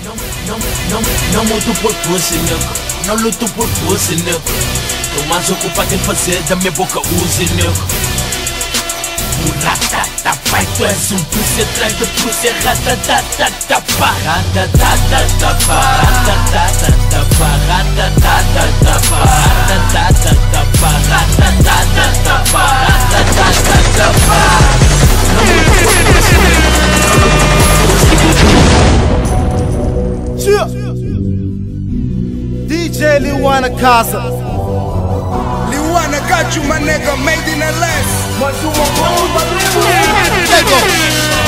Não mudo por pussy, nego. Não luto por pussy, nego. Tô mais ocupado em fazer da minha boca use, nego. Ratata, pai, tu és um pussy atrás de pussy. Ratata, pá. Ratata, pá. Ratata, pá. Ratata, pá. Ratata, pá. Ratata, pá. Ratata, pá. Não mudo por pussy, nego. DJ Liwana Casa. Liwana got you, my nigga, made in LS.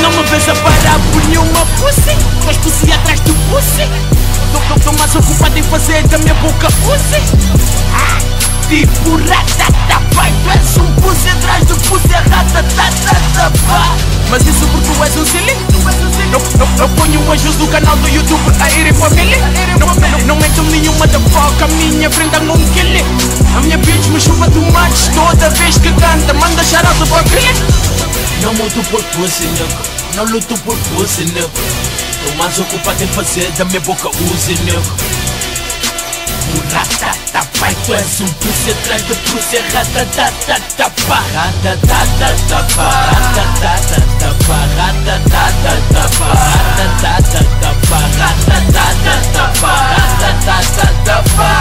Não me vês a parar por nenhuma pussy. Mas pussy atrás do pussy. Tô mais ocupado em fazer da minha boca pussy. Tipo ratata, pai, tu és um pussy atrás do pussy. Ratata, pá. Mas isso porque tu és um silly. Eu ponho as views do canal do YouTube a irem para mil. Não meto nenhuma da foca, a minha frente a um kill. A minha bitch me chupa do match toda vez que canta. Manda charada para crer. Não mudo por pussy, nego. Não luto por pussy, nego. Tô mais ocupado em fazer da minha boca use, nego. Ratata, pai, tu és um pussy atrás de pussy. Ratata, pá. Ratata, pá. Ratata, pá. Ratata, pá. Ratata, pá. Ratata, pá. Ratata, pá.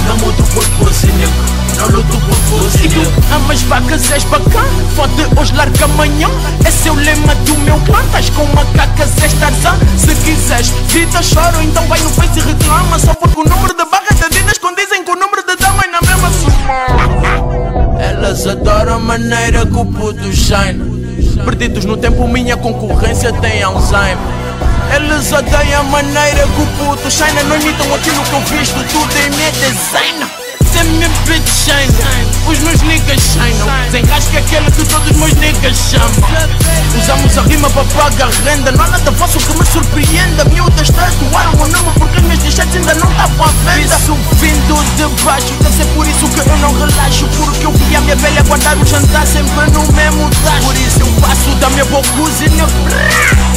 Não mudo por pussy, nego. Não luto por pussy, nego. Amas vacas, és bacana. Fode hoje, larga amanhã. Esse é o lema do meu clã. Estás com macacas, és Tarzan. Se quiseres, grita, choro. Então vai no Face e reclama. Só porque o número de barras de Adidas condizem com o número de dama. E na mesma suma. Elas adoram a maneira que o puto shine. Perdidos no tempo, minha concorrência tem Alzheimer. Eles odeiam a maneira que o puto shine. Não imitam aquilo que eu visto, tudo em minha design. Se a minha bitch shine, os meus niggas shinam. Desenrasca aquele que todos os meus niggas chamam. Usamos a rima para pagar renda. Não há nada vosso que me surpreenda. Miúdas tatuaram o nome porque as minhas t-shirts ainda não estavam à venda. Isso vindo de baixo, deve ser por isso que eu não relaxo. Porque eu vi a minha velha guardar o jantar sempre no mesmo tacho. Por isso eu passo da minha boca cozinha.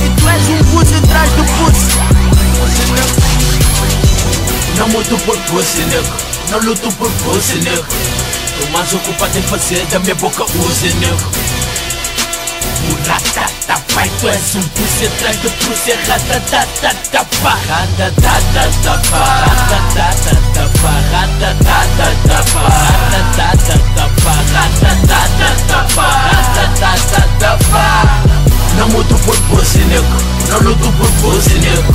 E tu és um pussy atrás do pussy. Não mudo por pussy, nego. Não luto por pussy, nego. Tô mais ocupado em fazer da minha boca use, nego. Ratata, pai, tu és um pussy atrás de pussy. Ratata, pá. Ratata, pá. Ratata, pá. Ratata, pá. Ratata, pá. Ratata, pá. Ratata, pá. Não mudo por pussy, nego. Não luto por pussy, nego.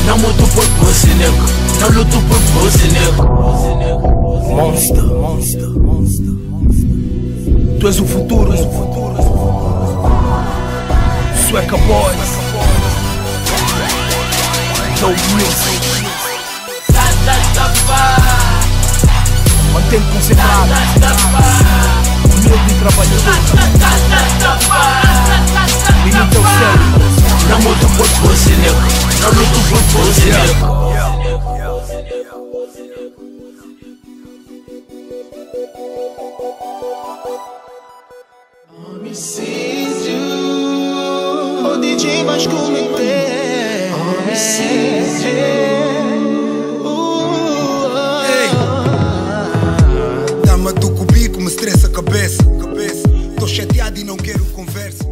Não mudo por pussy, nego. Não luto por pussy, nego. Monster. Tu és o futuro. Sueca Boys. No music. Mantém-te concentrado. Humilde e trabalhador. Limita o cérebro. Não mudo por pussy, nego. Não luto por pussy, nego. Homicídio, o DJ vais cometer. Homicídio. Dama do cubico me estressa a cabeça. Tô chateado e não quero conversa.